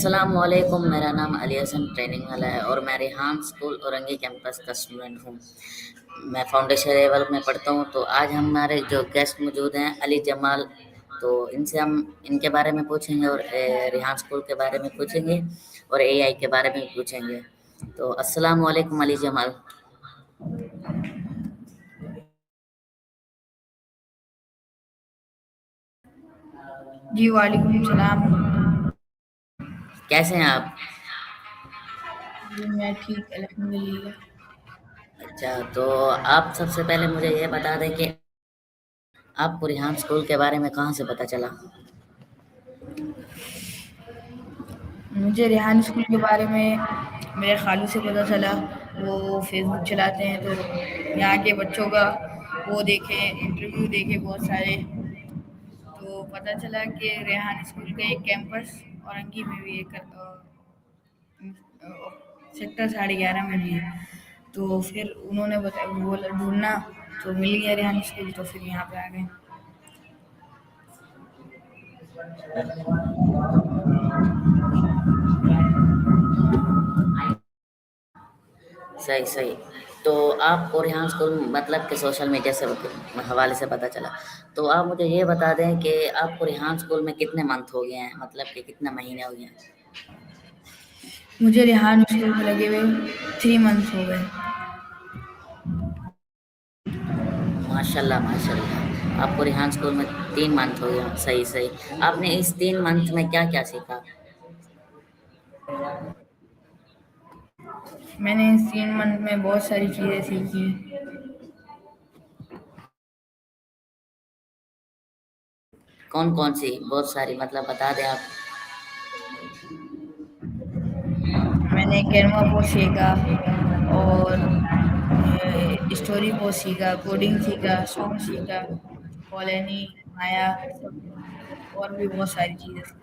अस्सलाम वालेकुम। मेरा नाम अली हसन ट्रेनिंग वाला है और मैं रेहान स्कूल औरंगी कैंपस का स्टूडेंट हूँ। मैं फाउंडेशन लेवल में पढ़ता हूँ। तो आज हमारे जो गेस्ट मौजूद हैं अली जमाल, तो इनसे हम इनके बारे में पूछेंगे और रेहान स्कूल के बारे में पूछेंगे और एआई के बारे में पूछेंगे। तो अस्सलाम वालेकुम अली जमाल, जी वालेकुम सलाम। कैसे हैं आप? जी मैं ठीक अल्हम्दुलिल्लाह। अच्छा, तो आप सबसे पहले मुझे ये बता दें कि आपको रेहान स्कूल के बारे में कहाँ से पता चला? मुझे रेहान स्कूल के बारे में मेरे खालू से पता चला। वो फेसबुक चलाते हैं तो यहाँ के बच्चों का वो देखे, इंटरव्यू देखे बहुत सारे। तो पता चला कि रेहान स्कूल का एक कैंपस औरंगी में भी एक सेक्टर 11.5 में भी है। तो फिर उन्होंने बोला ढूंढना, तो मिल गया रेहान स्कूल, तो फिर यहाँ पे आ गए। सही सही। तो आपको रेहान स्कूल मतलब कि सोशल मीडिया से हवाले से पता चला। तो आप मुझे ये बता दें कि आपको रेहान स्कूल में कितने मंथ हो गए हैं, मतलब कि कितने महीने हो गए हैं? मुझे रेहान स्कूल में लगे हुए 3 मंथ्स हो गए। माशाल्लाह माशाल्लाह, आपको रेहान स्कूल में 3 मंथ हो गए। सही सही। आपने इस 3 मंथ में क्या क्या सीखा? मैंने इस 3 मंथ में बहुत सारी चीज़ें सीखी। कौन कौन सी? बहुत सारी, मतलब बता दें आप। मैंने कैनवा पोस्ट सीखा और स्टोरी पोस्ट सीखा, कोडिंग सीखा, सॉन्ग सीखा, कॉलोनी, माया, सब और भी बहुत सारी चीज़ें सीखी।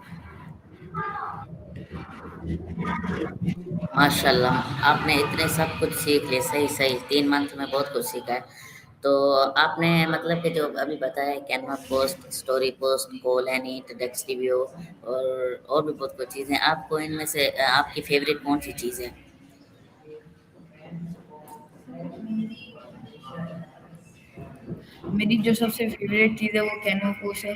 माशाल्लाह, आपने इतने सब कुछ सीख लिए। सही सही, 3 मंथ में बहुत कुछ सीखा है। तो आपने मतलब कि जो अभी बताया कैनवा पोस्ट, स्टोरी पोस्ट, कोल एनीट, टेक्स्ट रिव्यू और भी बहुत कुछ चीज़ें, आपको इनमें से आपकी फेवरेट कौन सी चीज़ है? मेरी जो सबसे फेवरेट चीज़ है वो कैनवा पोस्ट है।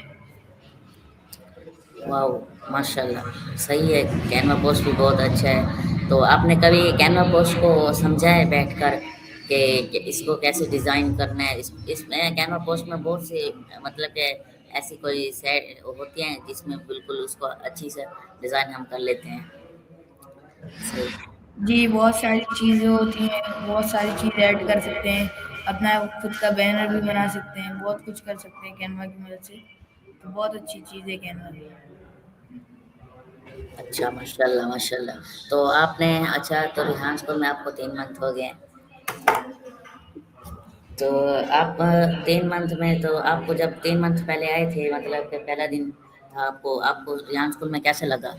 वाह, माशाल्लाह, सही है। कैनवा पोस्ट भी बहुत अच्छा है। तो आपने कभी कैनवा पोस्ट को समझा है बैठकर कि इसको कैसे डिज़ाइन करना है? इसमें कैनवा पोस्ट में बहुत सी मतलब कि ऐसी कोई सेट होती हैं जिसमें बिल्कुल उसको अच्छी से डिज़ाइन हम कर लेते हैं। सही। जी, बहुत सारी चीज़ें होती हैं, बहुत सारी चीज़ ऐड कर सकते हैं, अपना खुद का बैनर भी बना सकते हैं, बहुत कुछ कर सकते हैं कैनवा की मदद से। तो बहुत अच्छी चीज़ है कैनवा। अच्छा, माशाल्लाह माशाल्लाह। तो आपने अच्छा, तो रेहान स्कूल में आपको 3 मंथ हो गए हैं। तो आप 3 मंथ में, तो आपको जब 3 मंथ पहले आए थे, मतलब कि पहला दिन था, आपको आपको रेहान स्कूल में कैसे लगा?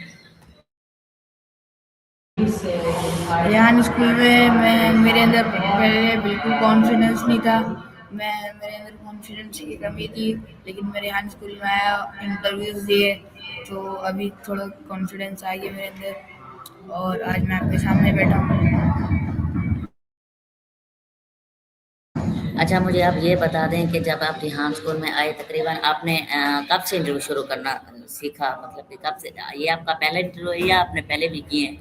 रेहान स्कूल में मैं मेरे अंदर पहले बिल्कुल कॉन्फिडेंस नहीं था। मेरे अंदर कॉन्फिडेंस की कमी थी, लेकिन मैं रेहान स्कूल में आया, इंटरव्यूज़ दिए, तो अभी थोड़ा कॉन्फिडेंस आ गया मेरे अंदर और आज मैं आपके सामने बैठा हूँ। अच्छा, मुझे आप ये बता दें कि जब आप रेहान स्कूल में आए, तकरीबन आपने कब से इंटरव्यू शुरू करना सीखा? मतलब कि कब से ये आपका पहला इंटरव्यू है या आपने पहले भी किए हैं?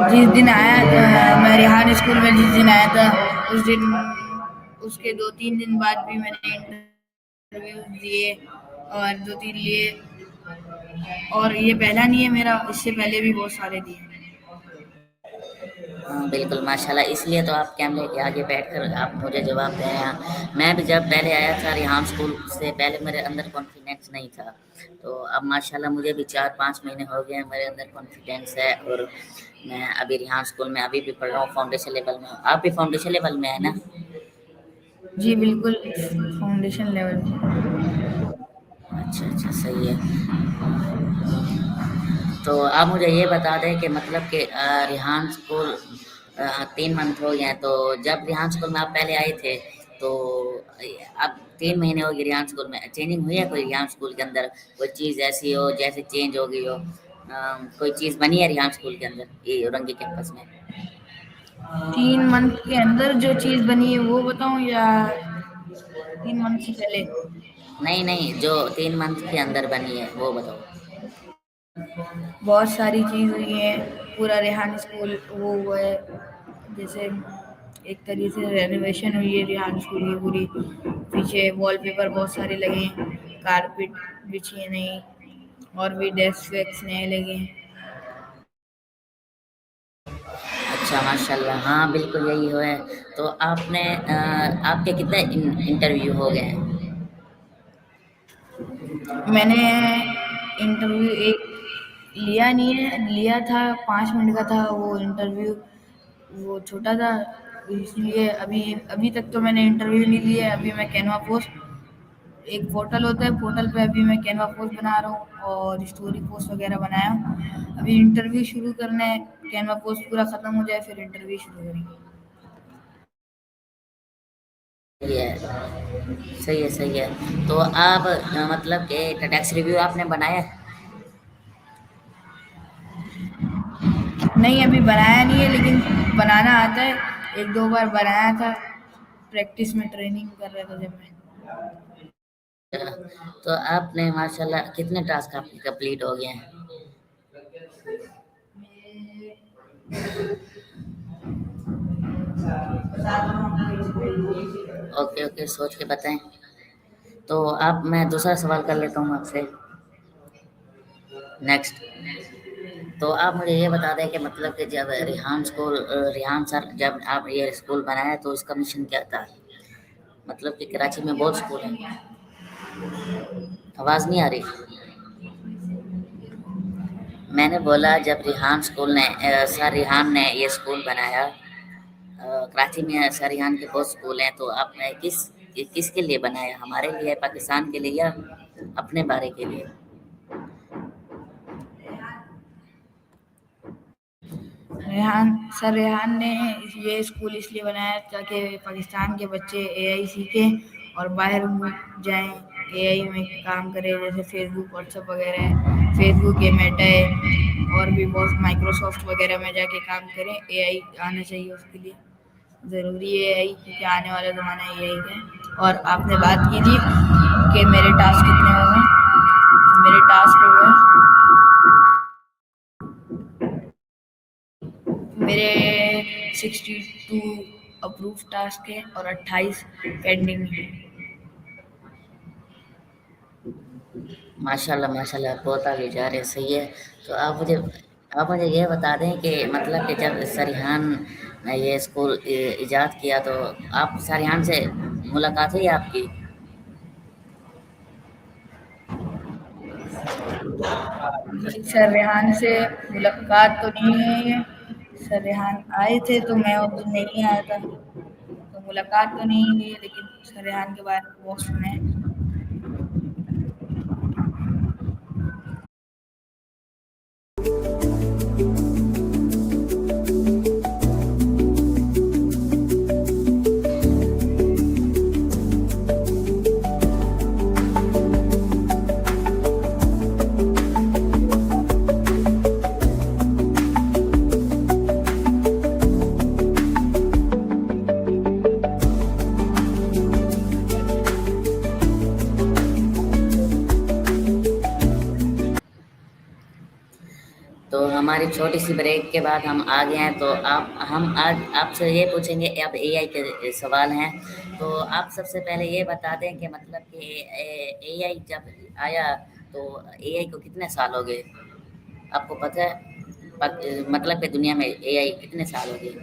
जिस दिन आया मैं रेहान स्कूल में जिस दिन आया था, उस दिन उसके 2-3 दिन बाद भी मैंने इंटरव्यू दिए और 2-3 लिए, और ये पहला नहीं है मेरा, इससे पहले भी बहुत सारे दिए। हाँ, बिल्कुल माशाल्लाह, इसलिए तो आप कैमरे के आगे बैठकर आप मुझे जवाब दे रहे हैं। मैं भी जब पहले आया था रेहान स्कूल से पहले, मेरे अंदर कॉन्फिडेंस नहीं था। तो अब माशाल्लाह मुझे भी 4-5 महीने हो गए हैं, मेरे अंदर कॉन्फिडेंस है। और मैं अभी रेहान स्कूल में अभी भी पढ़ रहा हूँ, फाउंडेशन लेवल में। आप भी फाउंडेशन लेवल में है ना? जी बिल्कुल, फाउंडेशन लेवल पे। अच्छा अच्छा, सही है। तो आप मुझे ये बता दें कि मतलब कि रेहान स्कूल 3 मंथ हो गए हैं। तो जब रेहान स्कूल में आप पहले आए थे, तो अब 3 महीने हो गए रिहान स्कूल में, चेंजिंग हुई है कोई रिहान स्कूल के अंदर, कोई चीज़ ऐसी हो जैसे चेंज हो गई हो, कोई चीज़ बनी है रिहान स्कूल के अंदर ये औरंगी कैंपस में? 3 मंथ के अंदर जो चीज़ बनी है वो बताऊँ या 3 मंथ से पहले? नहीं नहीं, जो 3 मंथ के अंदर बनी है वो बताओ। बहुत सारी चीज़ हुई है, पूरा रेहान स्कूल वो हुआ है, जैसे एक तरीके से रेनोवेशन हुई है रेहान स्कूल की पूरी, पीछे वॉलपेपर बहुत सारे लगे हैं, कारपेट बिछी है नई, और भी डेस्क वेस्क नए लगे हैं। अच्छा माशाल्लाह, हाँ बिल्कुल यही हो है। तो आपने आपके कितने इंटरव्यू हो गए हैं? मैंने इंटरव्यू एक लिया नहीं है, लिया था 5 मिनट का था वो इंटरव्यू, वो छोटा था, इसलिए अभी अभी तक तो मैंने इंटरव्यू नहीं लिया है। अभी मैं कैनवा पोस्ट, एक पोर्टल होता है, पोर्टल पे अभी मैं कैनवा पोस्ट बना रहा हूँ और स्टोरी पोस्ट वगैरह बनाया हूँ। अभी इंटरव्यू शुरू करना है, कैनवा पोस्ट पूरा खत्म हो जाए फिर इंटरव्यू शुरू करेंगे। सही है, सही है, सही है। तो आप मतलब कि टैक्स रिव्यू आपने बनाया है? नहीं, अभी बनाया नहीं है, लेकिन बनाना आता है, एक दो बार बनाया था, प्रैक्टिस में ट्रेनिंग कर रहा था जब मैं। तो आपने माशाल्लाह कितने टास्क आपके कंप्लीट हो गए हैं? ओके ओके, सोच के बताएं। तो आप, मैं दूसरा सवाल कर लेता हूँ आपसे। नेक्स्ट, तो आप मुझे ये बता दें कि मतलब कि जब रिहान स्कूल, रिहान सर जब आप ये स्कूल बनाया तो उसका मिशन क्या था? मतलब कि कराची में बहुत स्कूल हैं। आवाज़ नहीं आ रही? मैंने बोला जब रिहान स्कूल ने सर रिहान ने ये स्कूल बनाया, कराची में सर रिहान के बहुत स्कूल हैं, तो आपने किसके लिए बनाया? हमारे लिए, पाकिस्तान के लिए, या अपने बारे के लिए? रेहान ने ये स्कूल इसलिए बनाया ताकि पाकिस्तान के बच्चे एआई सीखें और बाहर जाएं, एआई में काम करें, जैसे फेसबुक व्हाट्सएप वगैरह है, फेसबुक है, मेटा है, और भी बहुत माइक्रोसॉफ्ट वगैरह में जाके काम करें। एआई आना चाहिए उसके लिए, ज़रूरी है एआई, क्योंकि आने वाला ज़माना एआई का है। और आपने बात की थी कि मेरे टास्क कितने हो गए, तो मेरे टास्क हो गए, मेरे 62 अप्रूव टास्क है और 28 पेंडिंग है। माशाल्लाह माशाल्लाह, बहुत आगे जा रहे हैं, सही है। तो आप मुझे ये बता दें कि मतलब कि जब सरिहान ने ये स्कूल इजाद किया तो आप सरिहान से मुलाकात हुई आपकी? जी, सर रेहान से मुलाकात तो नहीं हुई है, सर रेहान आए थे तो मैं उस दिन नहीं आया था, तो मुलाकात तो नहीं हुई है, लेकिन सर रेहान के बारे में बहुत सुना है। तो हमारी छोटी सी ब्रेक के बाद हम आ गए हैं, तो हम आज आपसे ये पूछेंगे, अब एआई के सवाल हैं। तो आप सबसे पहले ये बता दें कि मतलब कि एआई जब आया तो एआई को कितने साल हो गए? आपको पता है? मतलब कि दुनिया में एआई कितने साल हो गए?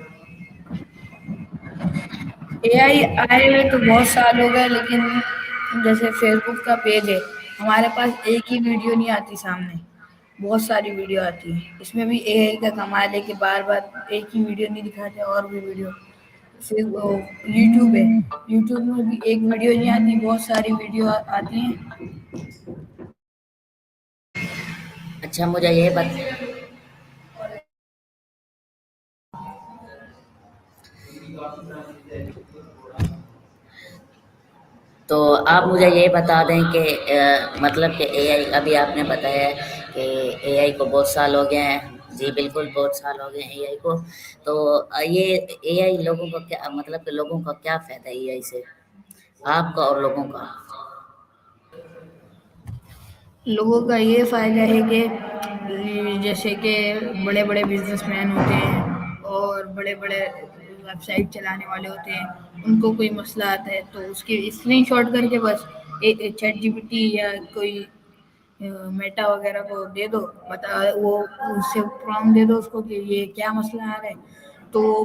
एआई आए हुए तो बहुत साल हो गए, लेकिन जैसे फेसबुक का पेज है, हमारे पास एक ही वीडियो नहीं आती सामने, बहुत सारी वीडियो आती है, इसमें भी एआई का कमाल है कि बार बार एक ही वीडियो नहीं दिखाते, और भी वीडियो। फिर यूट्यूब है, यूट्यूब में भी एक वीडियो नहीं आती, बहुत सारी वीडियो आती हैं। अच्छा मुझे ये बत تو آپ مجھے یہ بتا دیں کہ مطلب کہ اے آئی ابھی آپ نے بتایا ہے کہ اے آئی کو بہت سال ہو گئے ہیں. جی بالکل بہت سال ہو گئے ہیں اے آئی کو. تو یہ اے آئی لوگوں کو کیا مطلب کہ لوگوں کا کیا فائدہ ہے اے آئی سے آپ کا اور لوگوں کا؟ لوگوں کا یہ فائدہ ہے کہ جیسے کہ بڑے بڑے بزنس مین ہوتے ہیں اور بڑے بڑے ویب سائٹ چلانے والے ہوتے ہیں، ان کو کوئی مسئلہ آتا ہے تو اس کی اسکرین شاٹ کر کے بس چیٹ جی پی ٹی یا کوئی میٹا وغیرہ کو دے دو، بتا وہ اس سے پرام دے دو اس کو کہ یہ کیا مسئلہ آ رہا ہے، تو وہ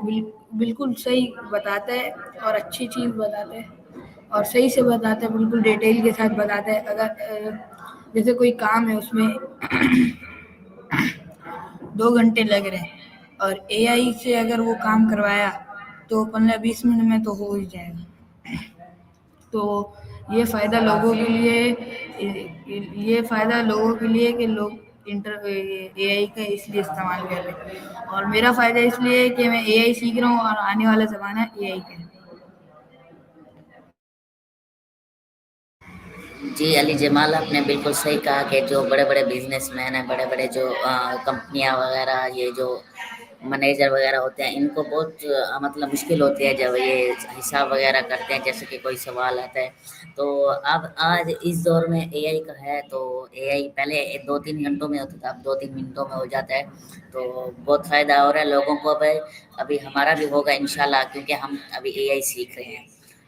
بالکل صحیح بتاتا ہے اور اچھی چیز بتاتا ہے اور صحیح سے بتاتا ہے، بالکل ڈیٹیل کے ساتھ بتاتا ہے. اگر جیسے کوئی کام ہے اس میں 2 گھنٹے لگ رہے ہیں اور اے آئی سے اگر وہ کام کروایا تو 15-20 منٹ میں تو ہو ہی جائے گا. تو یہ فائدہ لوگوں کے لیے کہ لوگ اے آئی کا اس لیے استعمال کر رہے ہیں، اور میرا فائدہ اس لیے ہے کہ میں اے آئی سیکھ رہا ہوں اور آنے والا زمانہ اے آئی کا ہے. جی علی جمال آپ نے بالکل صحیح کہا کہ جو بڑے بڑے بزنس مین ہیں، بڑے بڑے جو کمپنیاں وغیرہ یہ جو منیجر وغیرہ ہوتے ہیں، ان کو بہت مطلب مشکل ہوتی ہے جب یہ حساب وغیرہ کرتے ہیں، جیسے کہ کوئی سوال آتا ہے. تو اب آج اس دور میں اے آئی کا ہے تو اے آئی پہلے 2-3 گھنٹوں میں ہوتا تھا، اب 2-3 منٹوں میں ہو جاتا ہے. تو بہت فائدہ ہو رہا ہے لوگوں کو. ابھی ہمارا بھی ہوگا انشاءاللہ، کیونکہ ہم ابھی اے آئی سیکھ رہے ہیں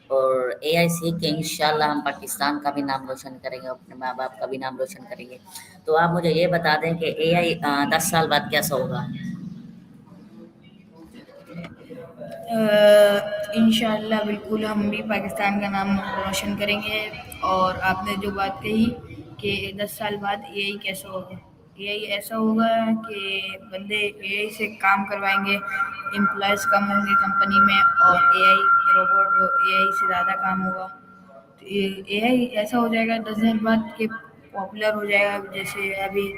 اور اے آئی سیکھ کے انشاءاللہ ہم پاکستان کا بھی نام روشن کریں گے، اپنے ماں باپ کا بھی نام روشن کریں گے. تو آپ مجھے یہ بتا دیں کہ اے آئی 10 سال بعد کیسا ہوگا؟ انشاءاللہ بالکل ہم بھی پاکستان کا نام روشن کریں گے. اور آپ نے جو بات کہی کہ 10 سال بعد اے آئی کیسا ہوگا، اے آئی ایسا ہوگا کہ بندے اے آئی سے کام کروائیں گے، امپلائز کم ہوں گے کمپنی میں اور اے آئی روبوٹ اے آئی سے زیادہ کام ہوگا. تو اے آئی ایسا ہو جائے گا 10 سال بعد کہ پاپولر ہو جائے گا، جیسے ابھی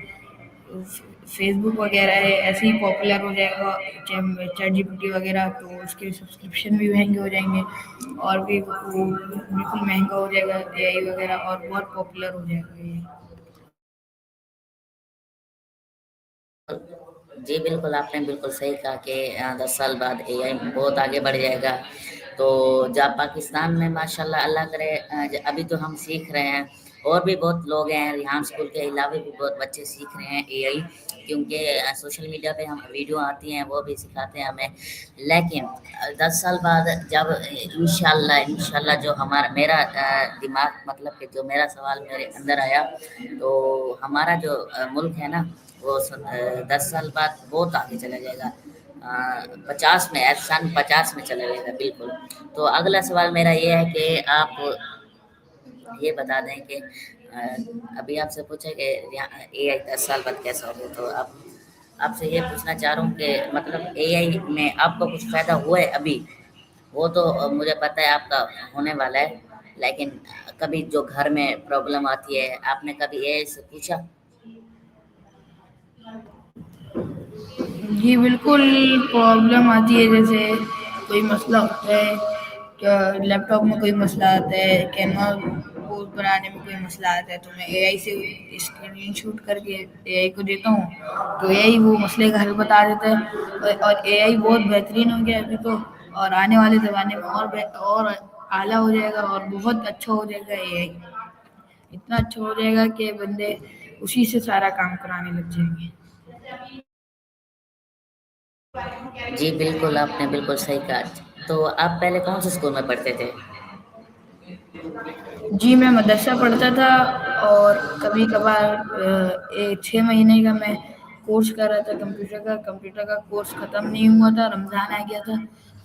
فیس بک وغیرہ ہے ایسے ہی پاپولر ہو جائے گا، چیٹ جی پی ٹی وغیرہ. تو اس کے سبسکرپشن بھی مہنگے ہو جائیں گے اور بھی وہ بالکل مہنگا ہو جائے گا اے آئی وغیرہ، اور بہت پاپولر ہو جائے گا یہ. جی بالکل آپ نے بالکل صحیح کہا کہ 10 سال بعد اے آئی بہت آگے بڑھ جائے گا. تو جب پاکستان میں ماشاءاللہ اللہ کرے ابھی تو ہم سیکھ رہے ہیں، اور بھی بہت لوگ ہیں ریحان اسکول کے علاوہ بھی بہت بچے سیکھ رہے ہیں اے آئی، کیونکہ سوشل میڈیا پہ ہم ویڈیو آتی ہیں وہ بھی سکھاتے ہیں ہمیں. لیکن 10 سال بعد جب انشاءاللہ جو میرا دماغ مطلب کہ جو میرا سوال میرے اندر آیا، تو ہمارا جو ملک ہے نا وہ 10 سال بعد بہت آگے چلا جائے گا. 50 میں چلا جائے گا بالکل. تو اگلا سوال میرا یہ ہے کہ آپ یہ بتا دیں کہ ابھی آپ سے پوچھے کہ اے آئی 10 سال بعد کیسا ہوگا، تو آپ سے یہ پوچھنا چاہ رہا ہوں کہ مطلب اے آئی میں آپ کو کچھ فائدہ ہوا ہے ابھی؟ وہ تو مجھے پتہ ہے آپ کا ہونے والا ہے، لیکن کبھی جو گھر میں پرابلم آتی ہے آپ نے کبھی اے آئی سے پوچھا؟ جی بالکل پرابلم آتی ہے، جیسے کوئی مسئلہ ہوتا ہے، کیا لیپ ٹاپ میں کوئی مسئلہ آتا ہے، کیمرا بورڈ بنانے میں کوئی مسئلہ آتا ہے، تو میں اے آئی سے اسکرین شوٹ کر کے اے آئی کو دیتا ہوں تو اے آئی وہ مسئلے کا حل بتا دیتا ہے. اور اے آئی بہت بہترین ہو گیا ابھی تو، اور آنے والے زمانے میں اور اعلیٰ ہو جائے گا اور بہت اچھا ہو جائے گا. اے آئی اتنا اچھا ہو جائے گا کہ بندے اسی سے سارا کام کرانے لگ جائیں گے. جی بالکل آپ نے بالکل صحیح کہا. تو آپ پہلے کون سے اسکول میں پڑھتے تھے؟ جی میں مدرسہ پڑھتا تھا، اور کبھی کبھار 6 مہینے کا میں کورس کر رہا تھا کمپیوٹر کا کورس ختم نہیں ہوا تھا، رمضان آ گیا تھا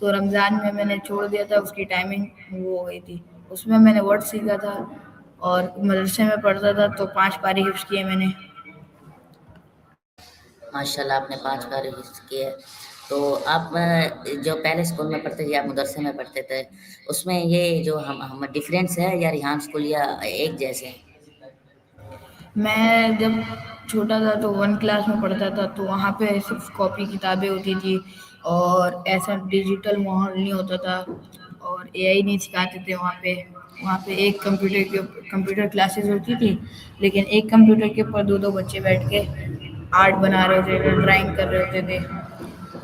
تو رمضان میں نے چھوڑ دیا تھا، اس کی ٹائمنگ وہ ہو گئی تھی. اس میں نے ورڈ سیکھا تھا اور مدرسے میں پڑھتا تھا تو 5 پارے حفظ کیے میں نے. ماشاءاللہ آپ نے 5 بار حفظ کیے. تو آپ جو پہلے اسکول میں پڑھتے تھے یا مدرسے میں پڑھتے تھے، اس میں یہ جو ہم ڈفرینس ہے یا ریحان اسکول یا ایک جیسے ہیں؟ میں جب چھوٹا تھا تو 1 کلاس میں پڑھتا تھا تو وہاں پہ صرف کاپی کتابیں ہوتی تھی اور ایسا ڈیجیٹل ماحول نہیں ہوتا تھا اور اے آئی نہیں سکھاتے تھے وہاں پہ. वहाँ पे एक कंप्यूटर क्लासेस होती थी, लेकिन एक कंप्यूटर के ऊपर दो दो बच्चे बैठ के आर्ट बना रहे होते थे, ड्राइंग कर रहे होते थे।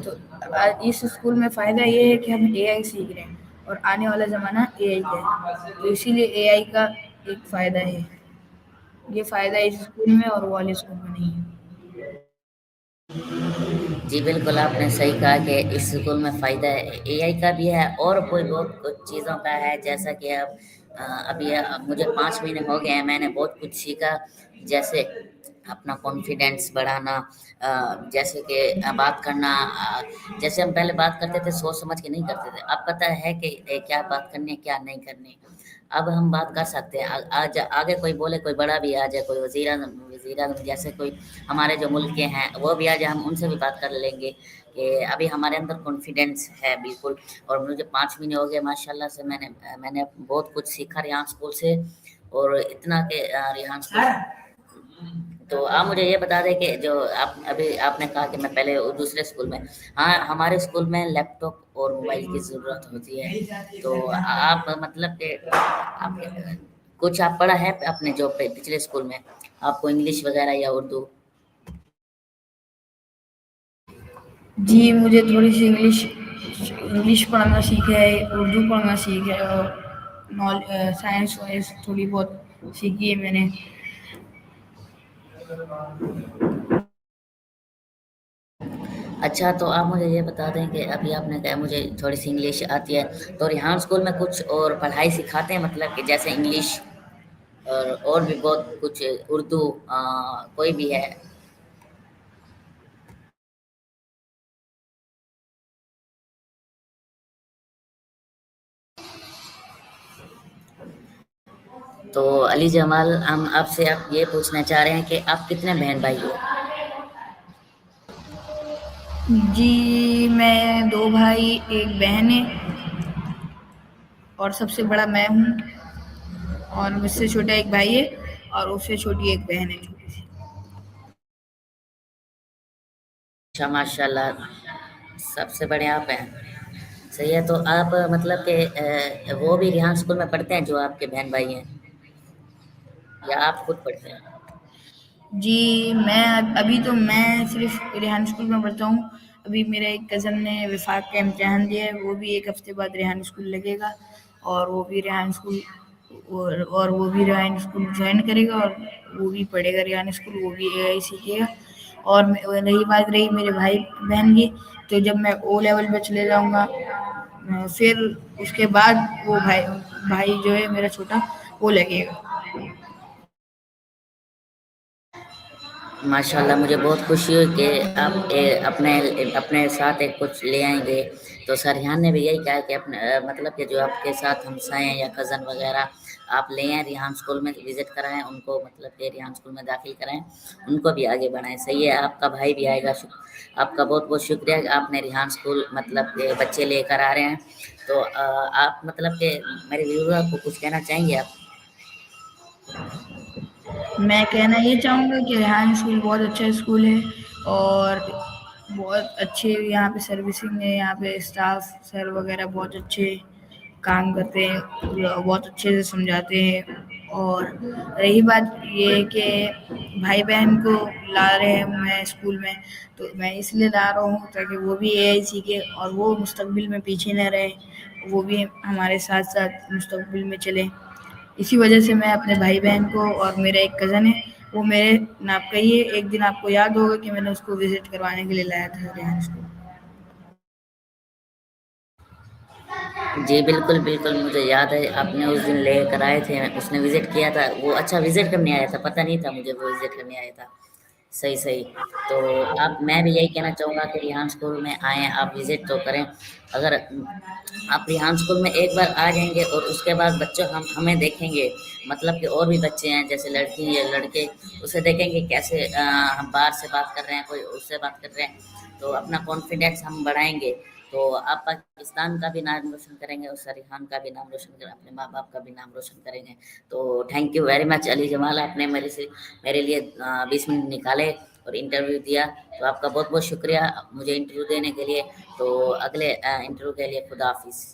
तो इस स्कूल में फ़ायदा ये है कि हम एआई सीख रहे हैं और आने वाला ज़माना एआई का है, तो इसीलिए एआई का एक फ़ायदा है। ये फ़ायदा इस स्कूल में और वो वाले स्कूल में नहीं है। जी बिल्कुल, आपने सही कहा कि इस स्कूल में फ़ायदा एआई का भी है और कोई बहुत कुछ चीज़ों का है, जैसा कि अब अभी मुझे 5 महीने हो गए हैं, मैंने बहुत कुछ सीखा, जैसे अपना कॉन्फिडेंस बढ़ाना, जैसे कि बात करना, जैसे हम पहले बात करते थे सोच समझ के नहीं करते थे, अब पता है कि क्या बात करनी है क्या नहीं करनी। अब हम बात कर सकते हैं, आज आगे कोई बोले, कोई बड़ा भी आ जाए, कोई वज़ीर-ए-आज़म जैसे कोई हमारे जो मुल्क के हैं वो भी आ जाए, हम उनसे भी बात कर लेंगे कि अभी हमारे अंदर कॉन्फिडेंस है बिल्कुल। और मुझे 5 महीने हो गए माशाल्लाह से, मैंने बहुत कुछ सीखा रेहान स्कूल से, और इतना कि रेहान स्कूल। तो आप मुझे ये बता दें कि जो आप अभी आपने कहा कि मैं पहले दूसरे स्कूल में, हाँ हमारे स्कूल में लैपटॉप और मोबाइल की ज़रूरत होती है। तो आप मतलब कि आप कुछ आप पढ़ा है अपने जो पिछले स्कूल में, आपको इंग्लिश वगैरह या उर्दू? जी, मुझे थोड़ी-सी इंग्लिश इंग्लिश पढ़ना सीखा है, उर्दू पढ़ना सीखा है और साइंस वाइंस थोड़ी बहुत सीखी है मैंने। अच्छा, तो आप मुझे ये बता दें कि अभी आपने कहा मुझे थोड़ी-सी इंग्लिश आती है, तो रेहान स्कूल में कुछ और पढ़ाई सिखाते हैं, मतलब कि जैसे इंग्लिश और भी बहुत कुछ, उर्दू, कोई भी है? तो अली जमाल, हम आपसे आप ये पूछना चाह रहे हैं कि आप कितने बहन-भाई हो? जी, मैं 2 भाई, 1 बहन है और सबसे बड़ा मैं हूँ और मुझसे छोटा एक भाई है और उससे छोटी एक बहन है छोटी-सी। अच्छा माशाल्लाह, सबसे बड़े आप हैं। सही है, तो आप मतलब कि वो भी रेहान स्कूल में पढ़ते हैं जो आपके बहन-भाई हैं, या आप खुद पढ़ते हैं? जी, अभी तो मैं सिर्फ़ रेहान स्कूल में पढ़ता हूँ। अभी मेरा एक कज़न ने वफ़ाक़ का इम्तिहान दिया है, वो भी 1 हफ़्ते बाद रेहान स्कूल लगेगा और वो भी रेहान स्कूल और वो भी रेहान स्कूल जॉइन करेगा और वो भी पढ़ेगा रेहान स्कूल, वो भी एआई सीखेगा। और रही बात रही मेरे भाई-बहन की, तो जब मैं ओ लेवल पे चले जाऊँगा, फिर उसके बाद वो भाई भाई जो है मेरा छोटा, वो लगेगा। माशाल्लाह, मुझे बहुत खुशी हुई कि आप अपने अपने साथ एक कुछ ले आएँगे। तो सरहान ने भी यही कहा कि अपने मतलब कि जो आपके साथ हमसाए हैं या कज़न वग़ैरह, आप ले आएँ रेहान स्कूल में विज़िट कराएँ उनको, मतलब कि रेहान स्कूल में दाखिल कराएँ, उनको भी आगे बढ़ाएँ। सही है, आपका भाई भी आएगा। आपका बहुत-बहुत शुक्रिया कि आपने रेहान स्कूल मतलब के बच्चे लेकर आ रहे हैं। तो आप मतलब कि मेरे व्यूअर को कुछ कहना चाहेंगे आप? मैं कहना ये चाहूँगा कि रेहान स्कूल बहुत अच्छा स्कूल है और बहुत अच्छे यहाँ पे सर्विसिंग है, यहाँ पे स्टाफ सर वगैरह बहुत अच्छे काम करते हैं, बहुत अच्छे से समझाते हैं। और रही बात ये कि भाई बहन को ला रहे हैं मैं स्कूल में, तो मैं इसलिए ला रहा हूँ ताकि वो भी एआई सीखे और वो मुस्तकबिल में पीछे न रहे, वो भी हमारे साथ साथ मुस्तकबिल में चले। इसी वजह से मैं अपने भाई बहन को, और मेरा एक कज़न है वो मेरे नाप का ही है, एक दिन आपको याद होगा कि मैंने उसको विज़िट करवाने के लिए लाया था रेहान स्कूल। जी, बिल्कुल, बिल्कुल, मुझे याद है आपने उस दिन लेकर आए थे, उसने विज़िट किया था, वो अच्छा विज़िट करने आया था, पता नहीं था मुझे वो विज़िट करने आया था। सही, सही। तो आप मैं भी यही कहना चाहूँगा कि रेहान स्कूल में आएँ, आप विज़िट तो करें। अगर आप रेहान स्कूल में एक बार आ जाएँगे और उसके बाद बच्चों हम हमें देखेंगे, मतलब कि और भी बच्चे हैं जैसे लड़की या लड़के, उसे देखेंगे कैसे हम बाहर से बात कर रहे हैं, कोई उससे बात कर रहे हैं, तो अपना कॉन्फिडेंस हम बढ़ाएँगे। तो आप पाकिस्तान का भी नाम रोशन करेंगे और सरीहान का भी नाम रोशन करें, अपने माँ-बाप का भी नाम रोशन करेंगे। तो thank you very much Ali Jamal, आपने मेरे लिए 20 मिनट निकाले और इंटरव्यू दिया, तो आपका बहुत-बहुत शुक्रिया मुझे इंटरव्यू देने के लिए। तो अगले इंटरव्यू के लिए खुदा हाफ़िज़।